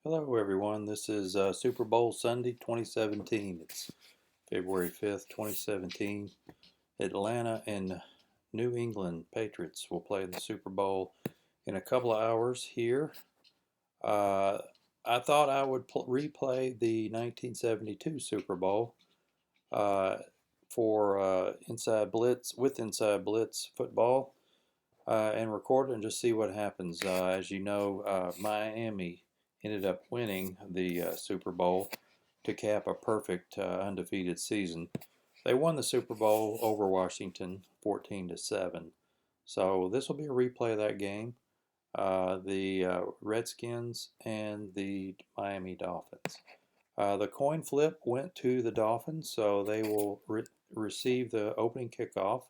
Hello everyone, this is Super Bowl Sunday 2017. It's February 5th, 2017. Atlanta and New England Patriots will play in the Super Bowl in a couple of hours here. Uh, I thought I would replay the 1972 Super Bowl uh, for Inside Blitz with Inside Blitz football and record it and just see what happens. As you know, Miami ended up winning the Super Bowl to cap a perfect undefeated season. They won the Super Bowl over Washington 14-7. So this will be a replay of that game. The Redskins and the Miami Dolphins. The coin flip went to the Dolphins, so they will receive the opening kickoff.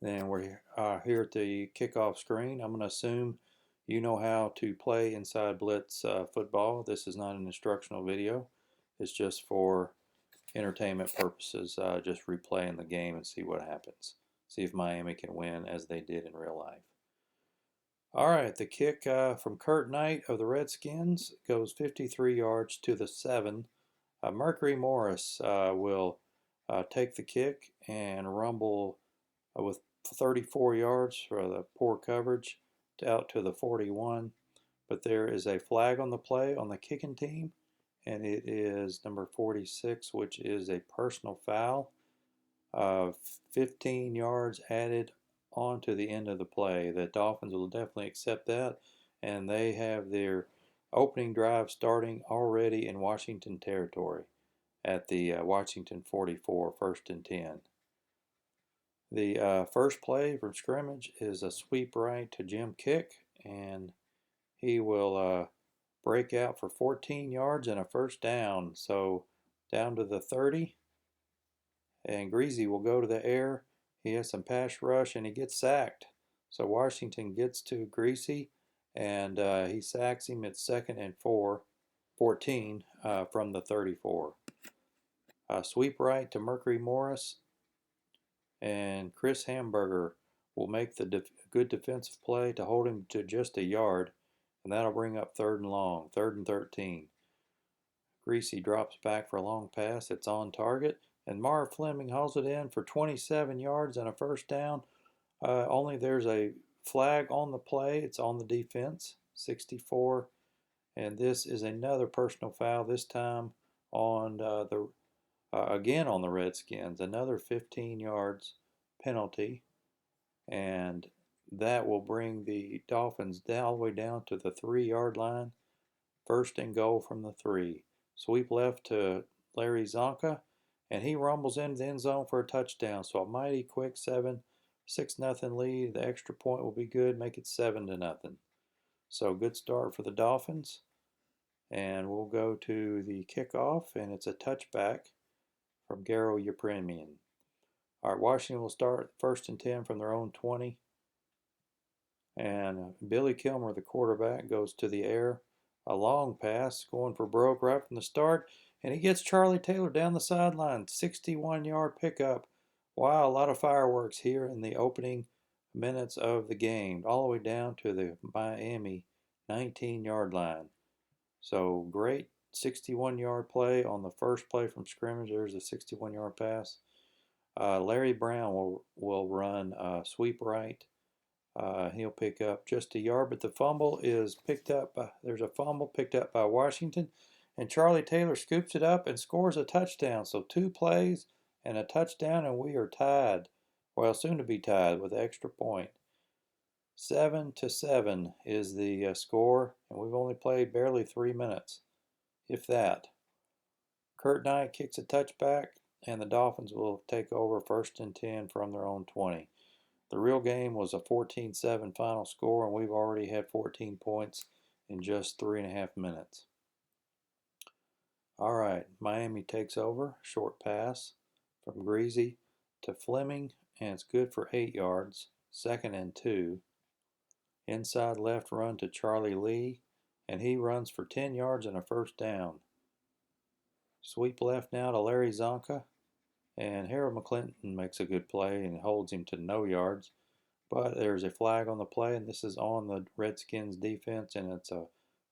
And we're here at the kickoff screen. I'm going to assume you know how to play inside Blitz football. This is not an instructional video. It's just for entertainment purposes, just replaying the game and see what happens. See if Miami can win as they did in real life. All right, the kick from Kurt Knight of the Redskins goes 53 yards to the 7. Mercury Morris will take the kick and rumble with 34 yards for the poor coverage out to the 41. But there is a flag on the play on the kicking team, and it is number 46, which is a personal foul. 15 yards added on to the end of the play. The Dolphins will definitely accept that, and they have their opening drive starting already in Washington territory at the Washington 44, 1st and 10. The first play from scrimmage is a sweep right to Jim Kick, and he will break out for 14 yards and a first down. So down to the 30, and Greasy will go to the air. He has some pass rush, and he gets sacked. So Washington gets to Greasy, and he sacks him at 2nd and 14 from the 34. Sweep right to Mercury Morris, and Chris Hamburger will make the good defensive play to hold him to just a yard, and that'll bring up 3rd and long, 3rd and 13. Greasy drops back for a long pass. It's on target, and Marv Fleming hauls it in for 27 yards and a first down. Only there's a flag on the play. It's on the defense, 64, and this is another personal foul, this time on again on the Redskins, another 15 yards penalty, and that will bring the Dolphins all the way down to the 3-yard line. 1st and goal from the 3. Sweep left to Larry Zonka, and he rumbles into the end zone for a touchdown. So a mighty quick 6-0 lead. The extra point will be good, make it 7-0. So good start for the Dolphins. And we'll go to the kickoff, and it's a touchback from Garo Yepremian. All right, Washington will start 1st and 10 from their own 20. And Billy Kilmer, the quarterback, goes to the air. A long pass going for broke right from the start, and he gets Charlie Taylor down the sideline. 61-yard pickup. Wow, a lot of fireworks here in the opening minutes of the game, all the way down to the Miami 19-yard line. So great 61-yard play on the first play from scrimmage. There's a 61-yard pass. Larry Brown will run sweep right. He'll pick up just a yard, but the fumble is picked up. There's a fumble picked up by Washington, and Charlie Taylor scoops it up and scores a touchdown. So 2 plays and a touchdown, and we are tied. Well, soon to be tied with an extra point. 7-7 is the score, and we've only played barely 3 minutes, if that. Kurt Knight kicks a touchback, and the Dolphins will take over 1st and 10 from their own 20. The real game was a 14-7 final score, and we've already had 14 points in just 3.5 minutes. All right, Miami takes over. Short pass from Greasy to Fleming, and it's good for 8 yards. 2nd and 2. Inside left run to Charlie Lee, and he runs for 10 yards and a first down. Sweep left now to Larry Zonka, and Harold McClinton makes a good play and holds him to no yards. But there's a flag on the play, and this is on the Redskins defense, and it's a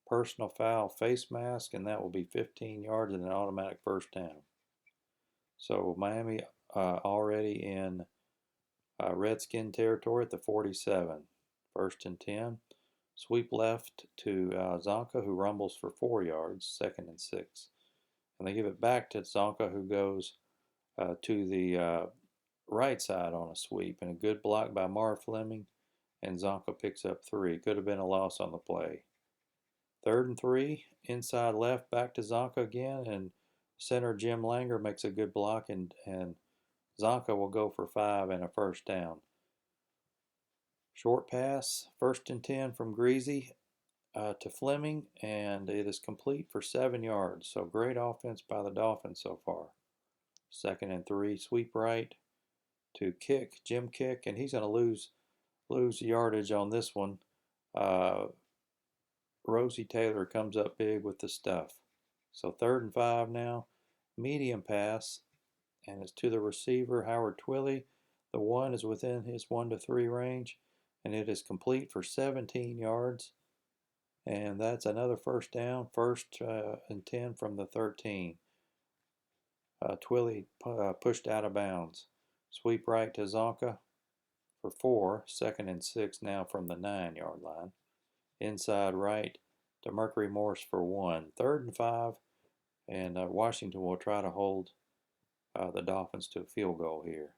personal foul face mask, and that will be 15 yards and an automatic first down. So Miami already in Redskin territory at the 47. 1st and 10. Sweep left to Zonka, who rumbles for 4 yards, 2nd and 6. And they give it back to Zonka, who goes to the right side on a sweep. And a good block by Marv Fleming, and Zonka picks up 3. Could have been a loss on the play. 3rd and 3, inside left, back to Zonka again, and center Jim Langer makes a good block, and Zonka will go for 5 and a first down. Short pass, 1st and 10 from Greasy to Fleming, and it is complete for 7 yards. So great offense by the Dolphins so far. 2nd and 3, sweep right to Jim Kick, and he's going to lose yardage on this one. Rosie Taylor comes up big with the stuff. So 3rd and 5 now. Medium pass, and it's to the receiver, Howard Twilley. The 1 is within his 1 to 3 range, and it is complete for 17 yards. And that's another first down, 1st and 10 from the 13. Twilley pushed out of bounds. Sweep right to Zonka for 4, 2nd and 6 now from the 9-yard line. Inside right to Mercury Morse for 1. 3rd and 5, and Washington will try to hold the Dolphins to a field goal here.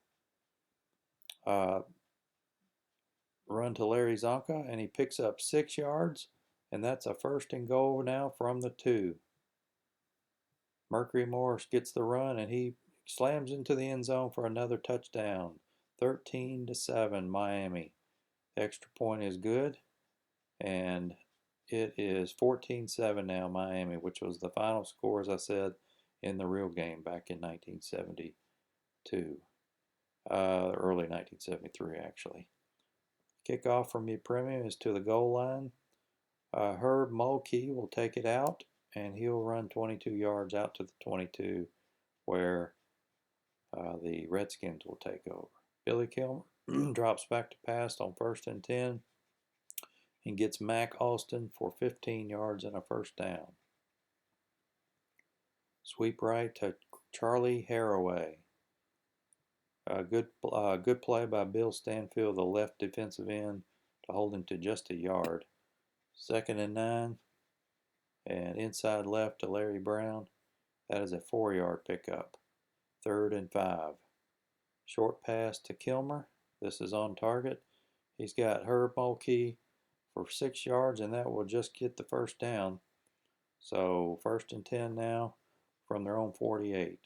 Run to Larry Zonka, and he picks up 6 yards, and that's a 1st and goal now from the 2. Mercury Morse gets the run, and he slams into the end zone for another touchdown. 13 to 7, Miami. The extra point is good, and it is 14-7 now, Miami, which was the final score, as I said, in the real game back in 1972. Early 1973, actually. Kickoff from the premium is to the goal line. Herb Mulkey will take it out, and he'll run 22 yards out to the 22, where the Redskins will take over. Billy Kilmer drops back to pass on 1st and 10 and gets Mac Alston for 15 yards and a first down. Sweep right to Charlie Haraway. Good play by Bill Stanfield, the left defensive end, to hold him to just a yard. 2nd and 9, and inside left to Larry Brown. That is a 4-yard pickup. 3rd and 5. Short pass to Kilmer. This is on target. He's got Herb Mulkey for 6 yards, and that will just get the first down. So 1st and 10 now from their own 48.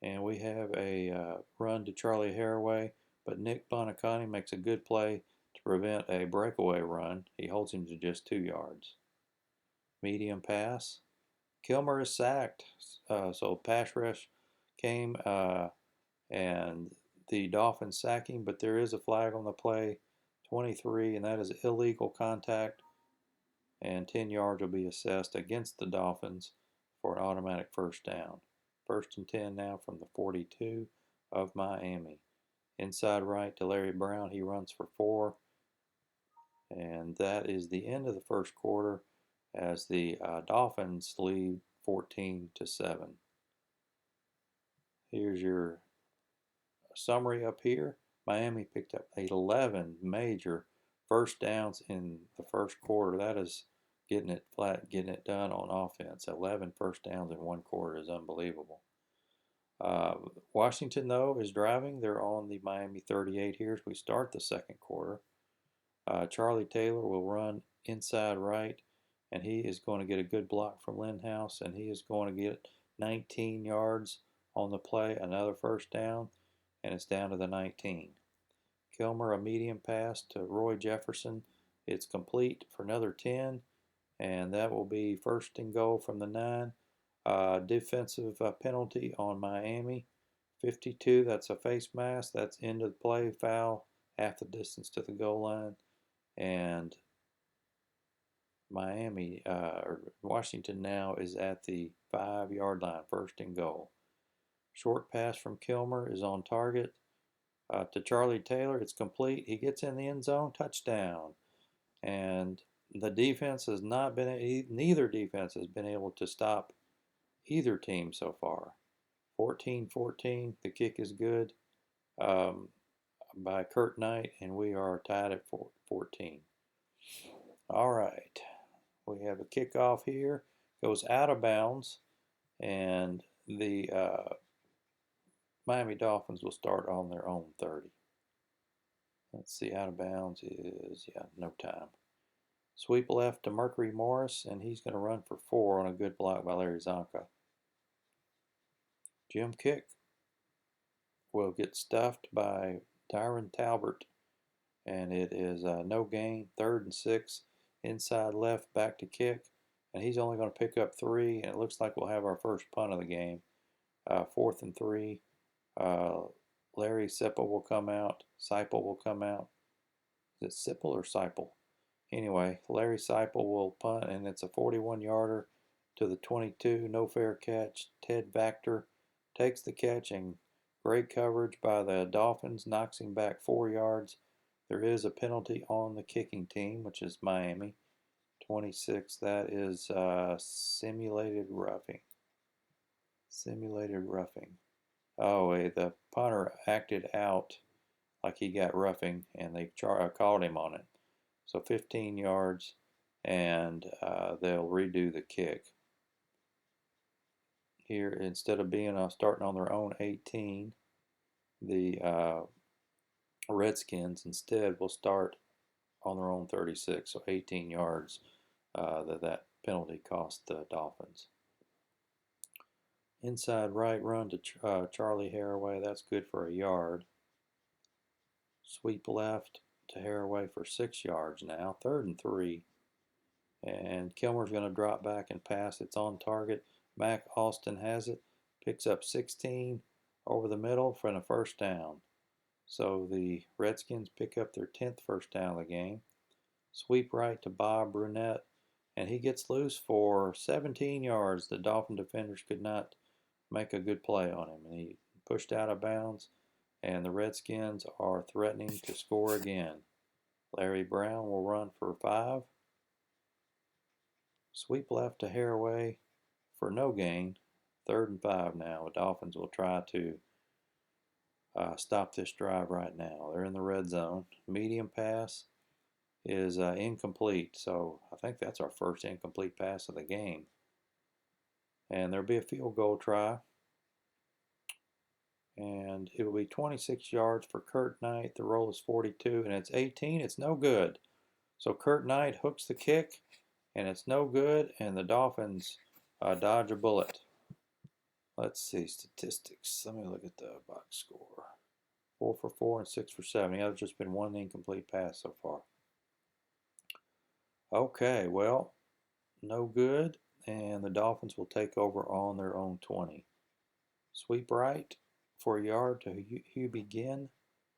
And we have a run to Charlie Haraway, but Nick Bonaconti makes a good play to prevent a breakaway run. He holds him to just 2 yards. Medium pass. Kilmer is sacked, so pass rush came, and the Dolphins sack him, but there is a flag on the play, 23, and that is illegal contact, and 10 yards will be assessed against the Dolphins for an automatic first down. 1st and 10 now from the 42 of Miami. Inside right to Larry Brown. He runs for 4. And that is the end of the first quarter as the Dolphins lead 14 to 7. Here's your summary up here. Miami picked up 11 major first downs in the first quarter. That is getting it done on offense. 11 first downs in 1 quarter is unbelievable. Washington, though, is driving. They're on the Miami 38 here as we start the second quarter. Charlie Taylor will run inside right, and he is going to get a good block from Lindhouse, and he is going to get 19 yards on the play, another first down, and it's down to the 19. Kilmer, a medium pass to Roy Jefferson. It's complete for another 10, and that will be 1st and goal from the 9. Defensive penalty on Miami. 52, that's a face mask. That's end of the play, foul, half the distance to the goal line. And Washington now is at the 5-yard line, 1st and goal. Short pass from Kilmer is on target to Charlie Taylor. It's complete. He gets in the end zone, touchdown. And the defense has not been, neither defense has been able to stop either team so far. 14-14, the kick is good by Kurt Knight, and we are tied at 14. All right, we have a kickoff here, goes out of bounds, and the Miami Dolphins will start on their own 30. Let's see, out of bounds is, no time. Sweep left to Mercury Morris, and he's going to run for 4 on a good block by Larry Zonka. Jim Kick will get stuffed by Tyron Talbert, and it is no gain, 3rd and 6, inside left, back to Kick, and he's only going to pick up 3, and it looks like we'll have our first punt of the game. 4th and 3, Larry Sipple will come out, Sipple will come out. Is it Sipple or Sipple? Anyway, Larry Sipple will punt, and it's a 41-yarder to the 22, no fair catch. Ted Vactor takes the catch, and great coverage by the Dolphins knocks him back 4 yards. There is a penalty on the kicking team, which is Miami. 26, that is simulated roughing. Simulated roughing. Oh, the punter acted out like he got roughing, and they called him on it. So 15 yards, and they'll redo the kick. Here, instead of being starting on their own 18, the Redskins instead will start on their own 36, so 18 yards that penalty cost the Dolphins. Inside right run to Charlie Haraway, that's good for a yard. Sweep left to Haraway for 6 yards now, 3rd and 3. And Kilmer's going to drop back and pass. It's on target. Mac Austin has it, picks up 16 over the middle for a first down. So the Redskins pick up their 10th first down of the game. Sweep right to Bob Brunette, and he gets loose for 17 yards. The Dolphin defenders could not make a good play on him, and he pushed out of bounds, and the Redskins are threatening to score again. Larry Brown will run for 5. Sweep left to Haraway for no gain. 3rd and 5 now. The Dolphins will try to stop this drive right now. They're in the red zone. Medium pass is incomplete, so I think that's our first incomplete pass of the game. And there'll be a field goal try, and it will be 26 yards for Kurt Knight. The roll is 42, and it's 18. It's no good. So Kurt Knight hooks the kick, and it's no good, and the Dolphins dodge a bullet. Let's see, statistics. Let me look at the box score. 4 for 4 and 6 for 7. Yeah, there's just been one incomplete pass so far. Okay, well, no good, and the Dolphins will take over on their own 20. Sweep right for a yard to Hubie Ginn.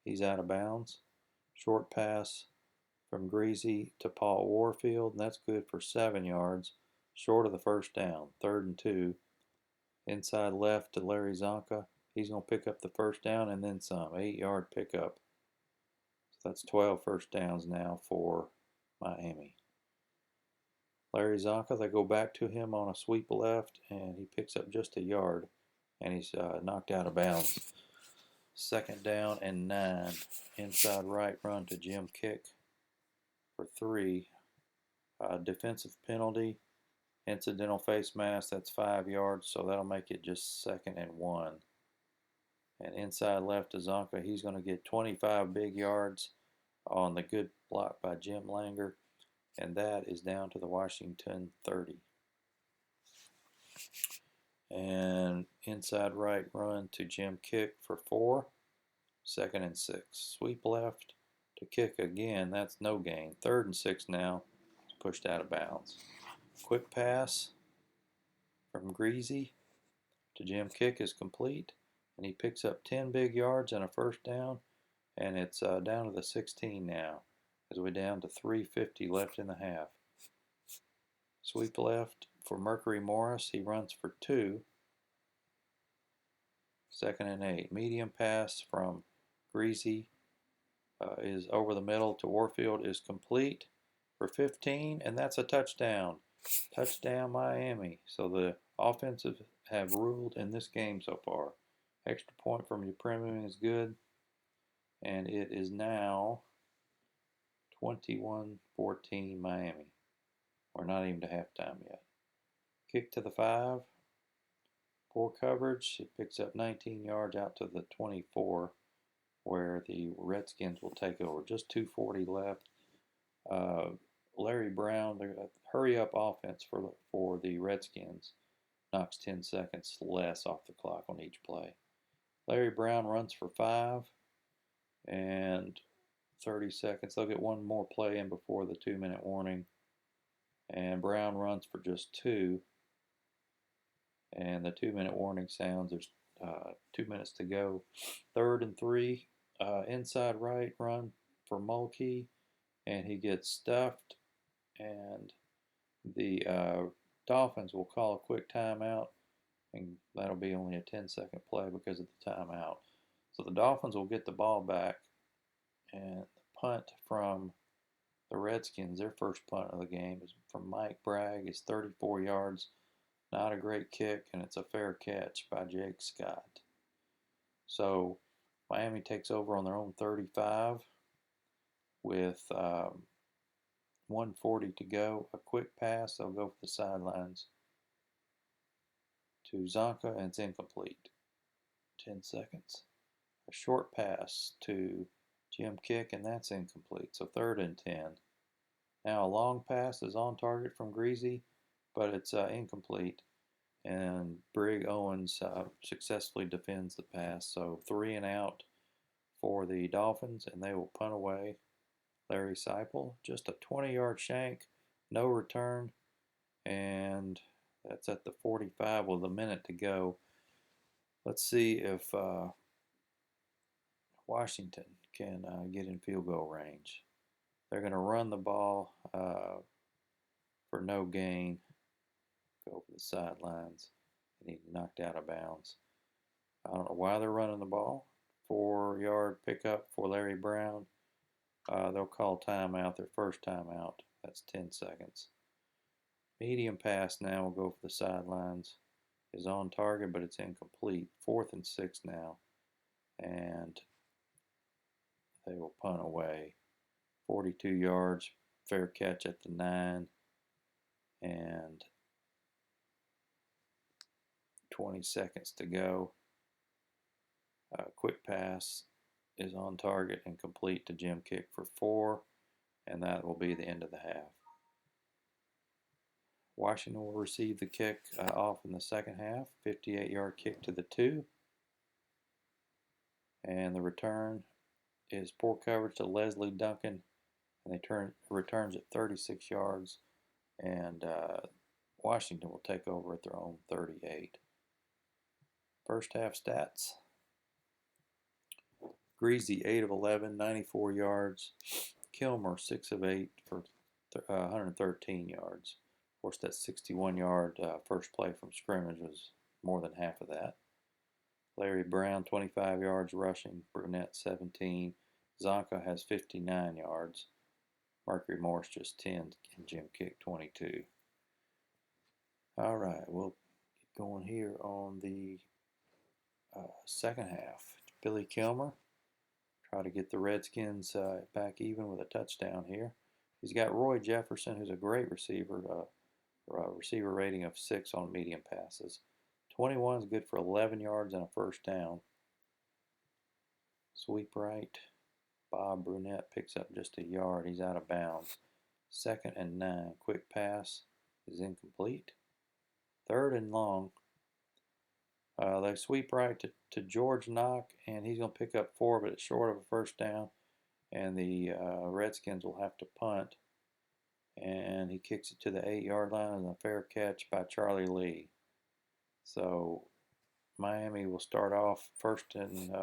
He's out of bounds. Short pass from Greasy to Paul Warfield, and that's good for 7 yards, short of the first down. 3rd and 2. Inside left to Larry Zonka. He's going to pick up the first down and then some. 8-yard pickup. So that's 12 first downs now for Miami. Larry Zonka, they go back to him on a sweep left, and he picks up just a yard, and he's knocked out of bounds. 2nd down and 9. Inside right run to Jim Kick for 3. Defensive penalty. Incidental face mask, that's 5 yards, so that'll make it just 2nd and 1. And inside left to Zonka, he's going to get 25 big yards on the good block by Jim Langer, and that is down to the Washington 30. And inside right run to Jim Kick for 4. 2nd and 6. Sweep left to Kick again, that's no gain. 3rd and 6 now, it's pushed out of bounds. Quick pass from Greasy to Jim Kick is complete, and he picks up 10 big yards and a first down, and it's down to the 16 now, as we're down to 3:50 left in the half. Sweep left for Mercury Morris. He runs for 2. 2nd and 8. Medium pass from Greasy is over the middle to Warfield is complete. for 15, and that's a touchdown. Touchdown Miami. So the offensive have ruled in this game so far. Extra point from your premium is good, and it is now 21-14 Miami. We're not even to halftime yet. Kick to the 5. Poor coverage. It picks up 19 yards out to the 24, where the Redskins will take over. Just 2:40 left. Larry Brown, the hurry-up offense for the Redskins, knocks 10 seconds less off the clock on each play. Larry Brown runs for 5 and 30 seconds. They'll get one more play in before the 2-minute warning. And Brown runs for just 2. And the 2-minute warning sounds. There's 2 minutes to go. 3rd and 3. Inside right run for Mulkey. And he gets stuffed. And the Dolphins will call a quick timeout. And that'll be only a 10-second play because of the timeout. So the Dolphins will get the ball back. And the punt from the Redskins, their first punt of the game, is from Mike Bragg. It's 34 yards. Not a great kick, and it's a fair catch by Jake Scott. So Miami takes over on their own 35 with 1:40 to go. A quick pass. They'll go for the sidelines to Zonka, and it's incomplete. 10 seconds. A short pass to Jim Kick, and that's incomplete. So 3rd and 10. Now a long pass is on target from Greasy, but it's incomplete. And Brig Owens successfully defends the pass. So 3 and out for the Dolphins, and they will punt away. Larry Seipel, just a 20-yard shank, no return, and that's at the 45 with a minute to go. Let's see if Washington can get in field goal range. They're going to run the ball for no gain. Go over the sidelines, and he's knocked out of bounds. I don't know why they're running the ball. 4-yard pickup for Larry Brown. They'll call timeout, their first timeout. That's 10 seconds. Medium pass now will go for the sidelines. Is on target, but it's incomplete. 4th and 6 now. And they will punt away. 42 yards, fair catch at the 9. And 20 seconds to go. Quick pass is on target and complete to Jim Kick for 4, and that will be the end of the half. Washington will receive the kick off in the second half. 58-yard kick to the 2. And the return is poor coverage to Leslie Duncan, and returns at 36 yards. And Washington will take over at their own 38. First half stats. Greasy, 8 of 11, 94 yards. Kilmer, 6 of 8 for 113 yards. Of course, that 61-yard first play from scrimmage was more than half of that. Larry Brown, 25 yards rushing. Brunette, 17. Zonka has 59 yards. Mercury Morris just 10, and Jim Kick 22. All right, we'll get going here on the second half. Billy Kilmer try to get the Redskins back even with a touchdown here. He's got Roy Jefferson, who's a great receiver, receiver rating of 6 on medium passes. 21 is good for 11 yards and a first down. Sweep right. Bob Brunette picks up just a yard. He's out of bounds. 2nd and 9. Quick pass is incomplete. 3rd and long. They sweep right to George Knock, and he's going to pick up 4, but it's short of a first down. And the Redskins will have to punt. And he kicks it to the 8-yard line, and a fair catch by Charlie Lee. So Miami will start off 1st and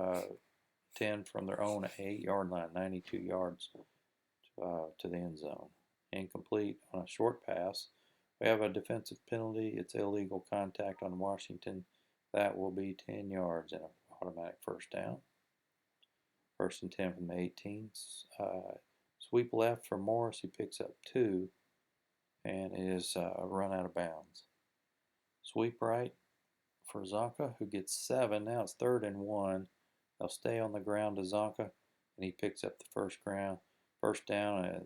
10 from their own 8-yard line, 92 yards to the end zone. Incomplete on a short pass. We have a defensive penalty. It's illegal contact on Washington. That will be 10 yards and an automatic first down. 1st and 10 from the 18. Sweep left for Morris, who picks up 2 and is run out of bounds. Sweep right for Zonka, who gets 7. Now it's 3rd and 1. They'll stay on the ground to Zonka, and he picks up the first down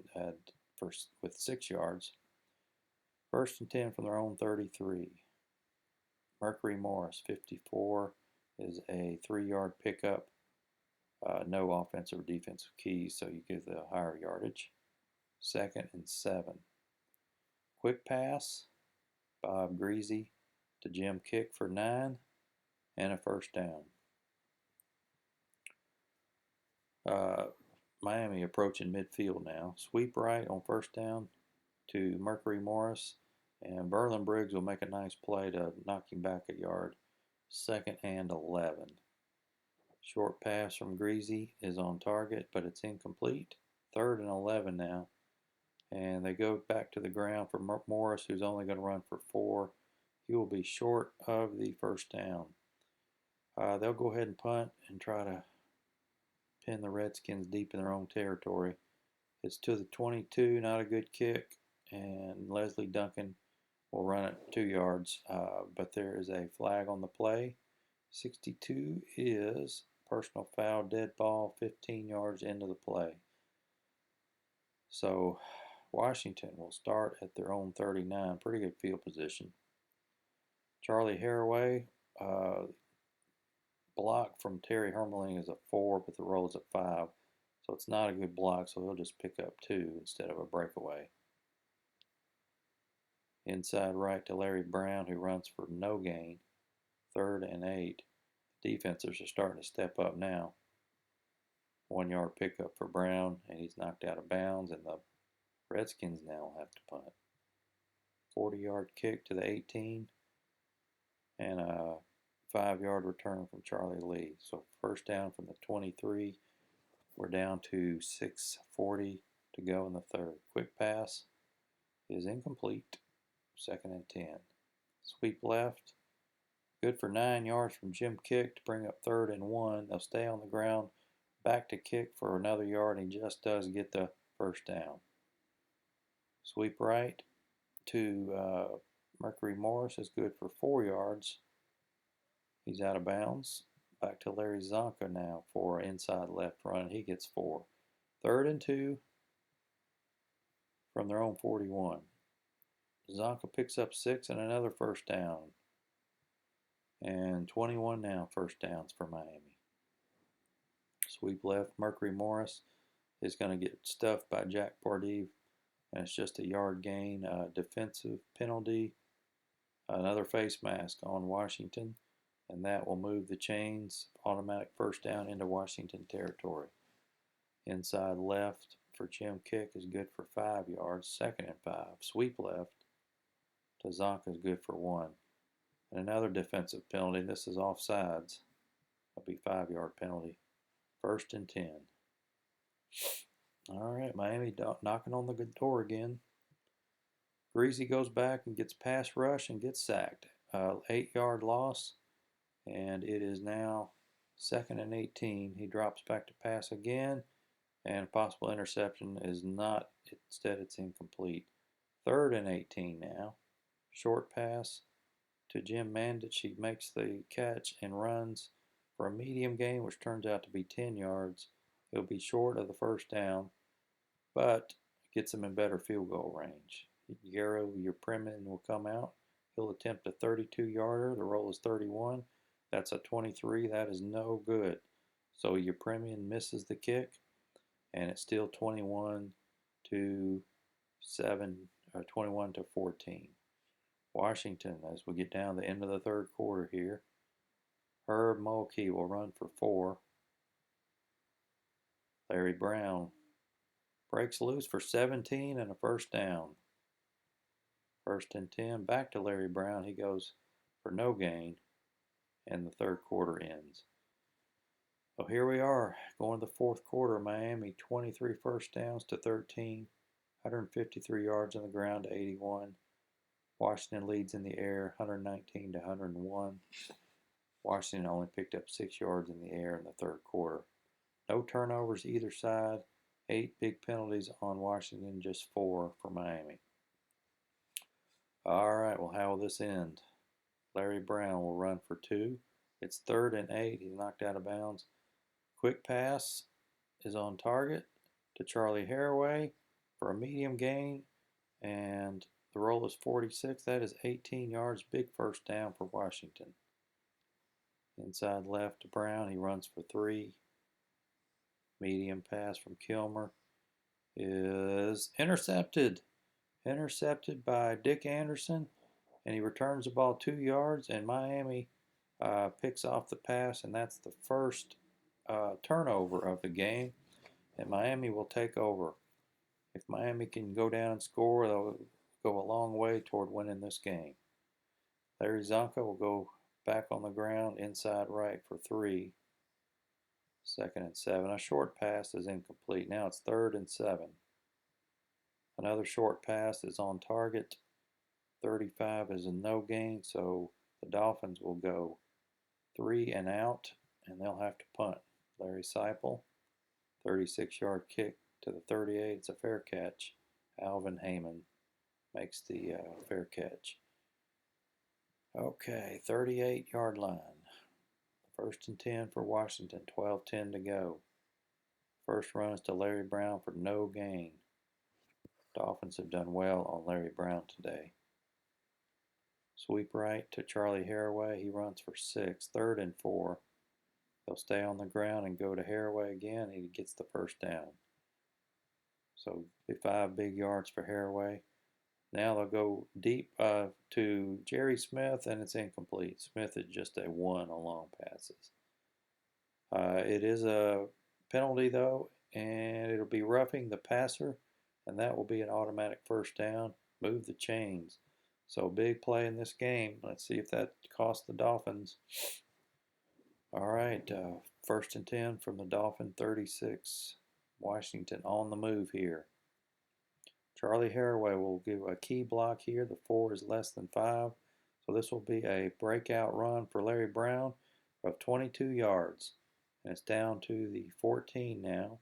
with 6 yards. 1st and 10 from their own 33. Mercury Morris, 54, is a 3-yard pickup. No offensive or defensive keys, so you give the higher yardage. 2nd and 7. Quick pass, Bob Greasy to Jim Kick for 9 and a first down. Miami approaching midfield now. Sweep right on first down to Mercury Morris, and Berlin Briggs will make a nice play to knock him back a yard. 2nd and 11. Short pass from Greasy is on target, but it's incomplete. 3rd and 11 now. And they go back to the ground for Morris, who's only going to run for 4. He will be short of the first down. They'll go ahead and punt and try to pin the Redskins deep in their own territory. It's to the 22, not a good kick, and Leslie Duncan will run it 2 yards, but there is a flag on the play. 62 is personal foul, dead ball, 15 yards into the play. So Washington will start at their own 39. Pretty good field position. Charlie Haraway, block from Terry Hermeling is a 4, but the roll is a 5. So it's not a good block, so he'll just pick up 2 instead of a breakaway. Inside right to Larry Brown, who runs for no gain. 3rd and 8. Defenses are starting to step up now. 1-yard pickup for Brown, and he's knocked out of bounds, and the Redskins now will have to punt. 40-yard kick to the 18, and a 5-yard return from Charlie Lee. So first down from the 23. We're down to 6:40 to go in the 3rd. Quick pass is incomplete. 2nd and 10. Sweep left. Good for 9 yards from Jim Kick to bring up 3rd and 1. They'll stay on the ground. Back to Kick for another yard, and he just does get the first down. Sweep right to Mercury Morris is good for 4 yards. He's out of bounds. Back to Larry Zonka now for an inside left run. He gets 4. 3rd and 2 from their own 41. Zonka picks up 6 and another first down. And 21 now first downs for Miami. Sweep left. Mercury Morris is going to get stuffed by Jack Pardee, and it's just a yard gain. Defensive penalty. Another face mask on Washington, and that will move the chains. Automatic first down into Washington territory. Inside left for Jim Kick is good for 5 yards. 2nd and 5. Sweep left to Zonka is good for 1. And another defensive penalty. This is offsides. That'll be 5-yard penalty. 1st and 10. All right, Miami knocking on the good door again. Greasy goes back and gets pass rush and gets sacked. 8-yard loss, and it is now 2nd and 18. He drops back to pass again, and possible interception is not. Instead, it's incomplete. 3rd and 18 now. Short pass to Jim Mandich. He makes the catch and runs for a medium gain, which turns out to be 10 yards. He'll be short of the first down, but gets him in better field goal range. Garo Yepremian will come out. He'll attempt a 32-yarder. The roll is 31. That's a 23. That is no good. So Yepremian misses the kick, and it's still 21 to 14. Washington, as we get down to the end of the 3rd quarter here. Herb Mulkey will run for 4. Larry Brown breaks loose for 17 and a first down. 1st and 10. Back to Larry Brown. He goes for no gain, and the 3rd quarter ends. So here we are, going to the 4th quarter. Miami 23 first downs to 13, 153 yards on the ground to 81. Washington leads in the air, 119 to 101. Washington only picked up 6 yards in the air in the 3rd quarter. No turnovers either side. 8 big penalties on Washington, just 4 for Miami. All right, well, how will this end? Larry Brown will run for 2. It's 3rd and 8. He's knocked out of bounds. Quick pass is on target to Charlie Haraway for a medium gain, and the roll is 46. That is 18 yards. Big first down for Washington. Inside left to Brown. He runs for 3. Medium pass from Kilmer is intercepted. Intercepted by Dick Anderson, and he returns the ball 2 yards, and Miami picks off the pass, and that's the first turnover of the game, and Miami will take over. If Miami can go down and score, they'll go a long way toward winning this game. Larry Zonka will go back on the ground inside right for 3. 2nd and 7. A short pass is incomplete. Now it's 3rd and 7. Another short pass is on target. 35 is a no gain, so the Dolphins will go 3 and out, and they'll have to punt. Larry Seipel, 36-yard kick to the 38. It's a fair catch. Alvin Heyman makes the fair catch. Okay, 38-yard line. 1st and 10 for Washington, 12:10 to go. First run is to Larry Brown for no gain. Dolphins have done well on Larry Brown today. Sweep right to Charlie Haraway. He runs for 6. 3rd and 4. They'll stay on the ground and go to Haraway again. He gets the first down. So 5 big yards for Haraway. Now they'll go deep to Jerry Smith, and it's incomplete. Smith is just a 1 on long passes. It is a penalty, though, and it'll be roughing the passer, and that will be an automatic first down. Move the chains. So big play in this game. Let's see if that costs the Dolphins. All right, 1st and 10 from the Dolphin 36. Washington on the move here. Charlie Haraway will give a key block here. The 4 is less than 5. So this will be a breakout run for Larry Brown of 22 yards. And it's down to the 14 now.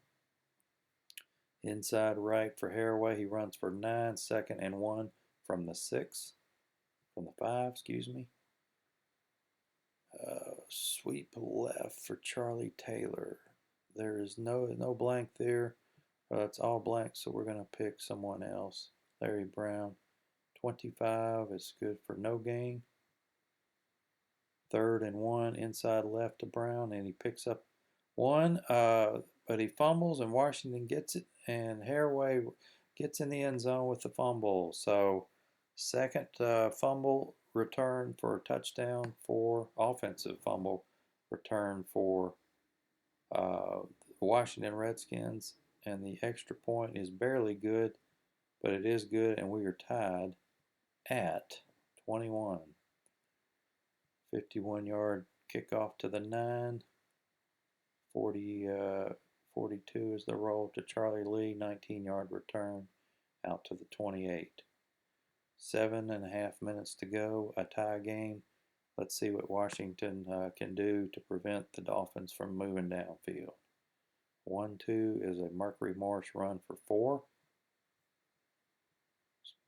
Inside right for Haraway. He runs for 9, 2nd and 1 from the 6. From the 5, excuse me. Sweep left for Charlie Taylor. There is no blank there. It's all blank, so we're going to pick someone else. Larry Brown, 25 is good for no gain. 3rd and 1, inside left to Brown, and he picks up 1, but he fumbles, and Washington gets it, and Haraway gets in the end zone with the fumble. So 2nd fumble return for a touchdown, for offensive fumble return for the Washington Redskins. And the extra point is barely good, but it is good, and we are tied at 21. 51-yard kickoff to the 9. 42 is the roll to Charlie Lee. 19-yard return out to the 28. 7.5 minutes to go, a tie game. Let's see what Washington can do to prevent the Dolphins from moving downfield. 1-2 is a Mercury Morris run for 4.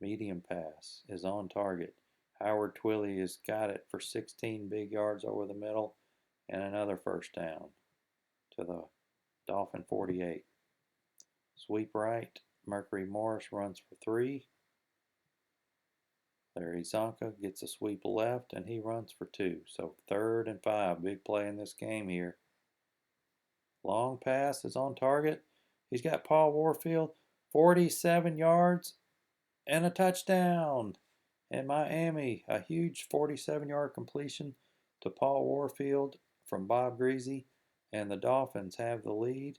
Medium pass is on target. Howard Twilley has got it for 16 big yards over the middle, and another first down to the Dolphin 48. Sweep right. Mercury Morris runs for 3. Larry Zonka gets a sweep left, and he runs for 2. So 3rd and 5. Big play in this game here. Long pass is on target. He's got Paul Warfield, 47 yards and a touchdown. And Miami, a huge 47-yard completion to Paul Warfield from Bob Greasy. And the Dolphins have the lead.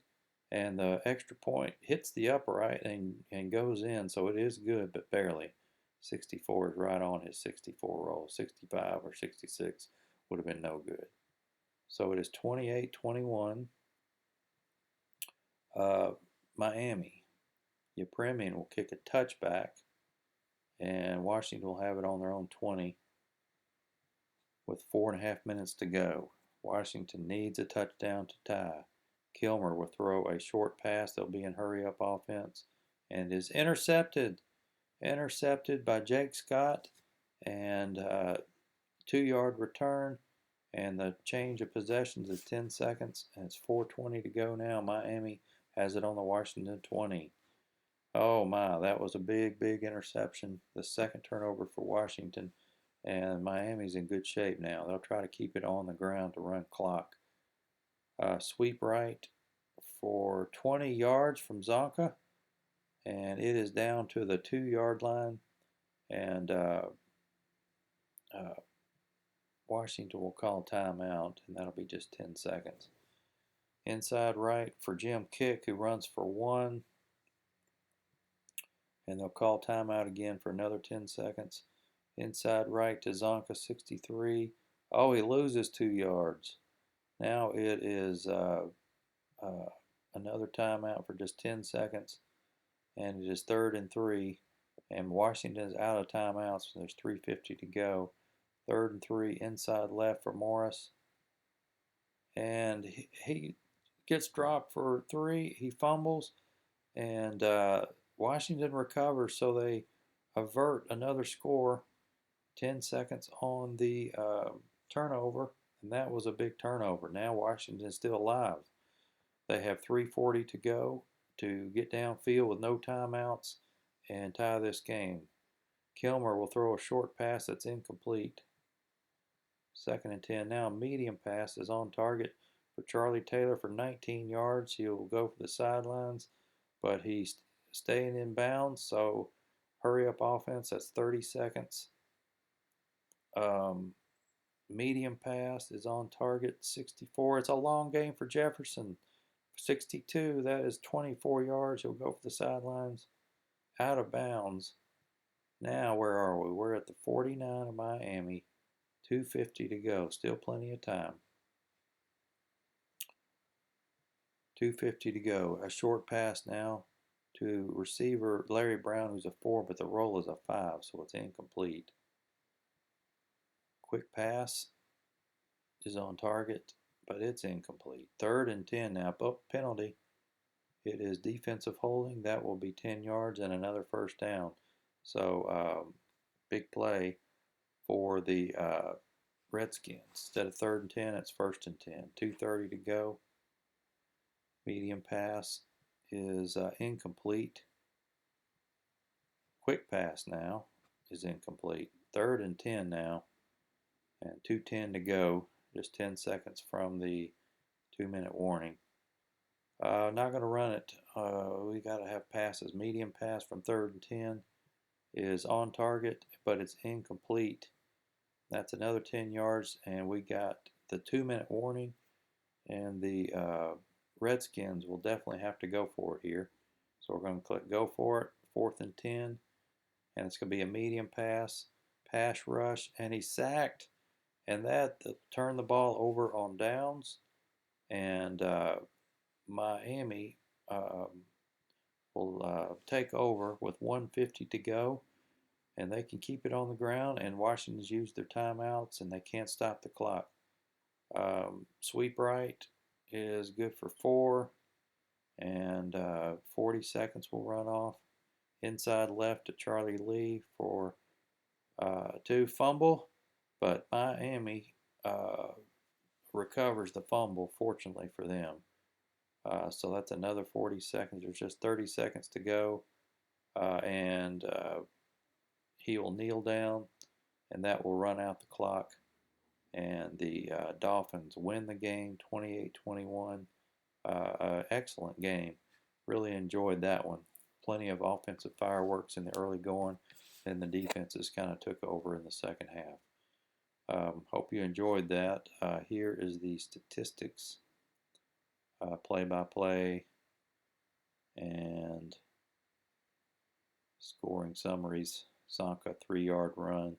And the extra point hits the upright and goes in. So it is good, but barely. 64 is right on his 64 roll. 65 or 66 would have been no good. So it is 28-21. Miami. Yepremian will kick a touchback, and Washington will have it on their own 20 with 4.5 minutes to go. Washington needs a touchdown to tie. Kilmer will throw a short pass. They'll be in hurry-up offense, and is intercepted by Jake Scott, and 2-yard return, and the change of possessions is 10 seconds, and it's 4:20 to go now. Miami has it on the Washington 20. Oh my, that was a big interception. The second turnover for Washington, and Miami's in good shape now. They'll try to keep it on the ground to run clock. Sweep right for 20 yards from Zonka, and it is down to the 2-yard line, and Washington will call timeout, and that'll be just 10 seconds. Inside right for Jim Kick, who runs for 1, and they'll call timeout again for another 10 seconds. Inside right to Zonka, 63. Oh, he loses 2 yards. Now it is another timeout for just 10 seconds, and it is 3rd and 3, and Washington's out of timeouts, so there's 3:50 to go. 3rd and 3, inside left for Morris, and he gets dropped for 3. He fumbles, and Washington recovers, so they avert another score. 10 seconds on the turnover, and that was a big turnover. Now Washington is still alive. They have 3:40 to go to get downfield with no timeouts and tie this game. Kilmer will throw a short pass that's incomplete. 2nd and 10. Now a medium pass is on target for Charlie Taylor for 19 yards. He'll go for the sidelines, but he's staying in bounds, so hurry up offense. That's 30 seconds. Medium pass is on target, 64. It's a long game for Jefferson. 62, that is 24 yards. He'll go for the sidelines. Out of bounds. Now, where are we? We're at the 49 of Miami. 2:50 to go. Still plenty of time. 2:50 to go. A short pass now to receiver Larry Brown, who's a 4, but the roll is a 5, so it's incomplete. Quick pass is on target, but it's incomplete. 3rd and 10 now. Penalty. It is defensive holding. That will be 10 yards and another first down. So big play for the Redskins. Instead of 3rd and 10, it's 1st and 10. 2:30 to go. Medium pass is incomplete. Quick pass now is incomplete. 3rd and 10 now, and 2:10 to go. Just 10 seconds from the 2-minute warning. Not going to run it. We got to have passes. Medium pass from 3rd and 10 is on target, but it's incomplete. That's another 10 yards, and we got the 2-minute warning, and the Redskins will definitely have to go for it here. So we're going to click go for it. 4th and 10, and it's going to be a medium pass rush, and he's sacked, and that turned the ball over on downs, and Miami will take over with 1:50 to go, and they can keep it on the ground, and Washington's used their timeouts, and they can't stop the clock. Sweep right is good for 4, and 40 seconds will run off. Inside left to Charlie Lee for 2. Fumble, but Miami recovers the fumble, fortunately for them. So that's another 40 seconds. There's just 30 seconds to go, and he will kneel down, and that will run out the clock. And the Dolphins win the game 28-21. Excellent game. Really enjoyed that one. Plenty of offensive fireworks in the early going, and the defenses kind of took over in the second half. Hope you enjoyed that. Here is the statistics, play-by-play, and scoring summaries. Zonka, 3-yard run.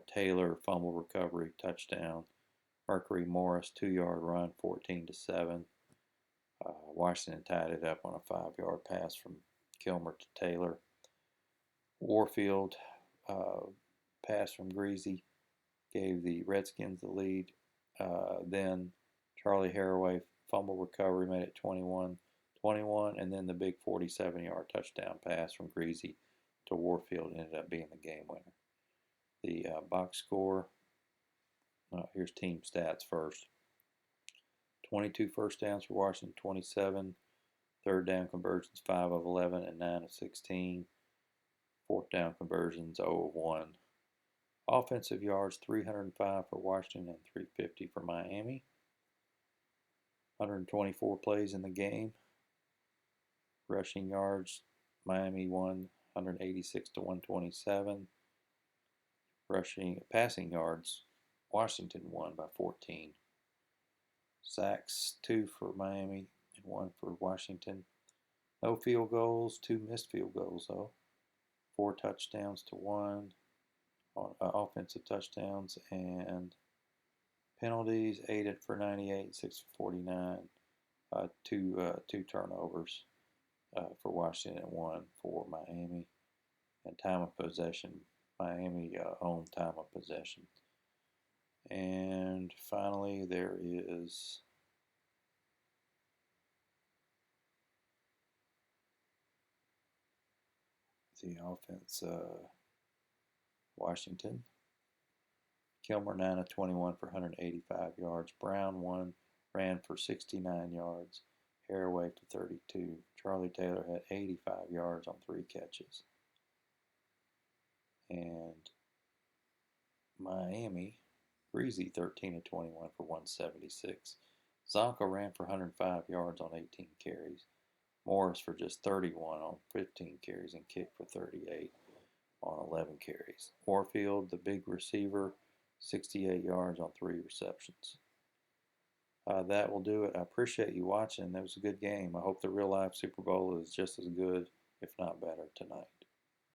Taylor, fumble recovery, touchdown. Mercury Morris, 2-yard run, 14-7. Washington tied it up on a 5-yard pass from Kilmer to Taylor. Warfield, pass from Greasy, gave the Redskins the lead. Then Charlie Haraway fumble recovery made it 21-21, and then the big 47-yard touchdown pass from Greasy to Warfield ended up being the game winner. The box score, here's team stats first. 22 first downs for Washington, 27. Third down conversions, 5 of 11 and 9 of 16. Fourth down conversions, 0 of 1. Offensive yards, 305 for Washington and 350 for Miami. 124 plays in the game. Rushing yards, Miami won 186 to 127. Passing yards, Washington won by 14. Sacks, 2 for Miami and 1 for Washington. No field goals, 2 missed field goals though. 4 touchdowns to 1 on offensive touchdowns, and penalties, 8 for 98, 6 for 49. Two turnovers for Washington and 1 for Miami. And time of possession, Miami owned time of possession. And finally, there is the offense. Washington. Kilmer 9 of 21 for 185 yards. Brown ran for 69 yards. Haraway to 32. Charlie Taylor had 85 yards on 3 catches. And Miami, Greasy 13 of 21 for 176. Zonka ran for 105 yards on 18 carries. Morris for just 31 on 15 carries and kicked for 38 on 11 carries. Warfield, the big receiver, 68 yards on 3 receptions. That will do it. I appreciate you watching. That was a good game. I hope the real life Super Bowl is just as good, if not better, tonight.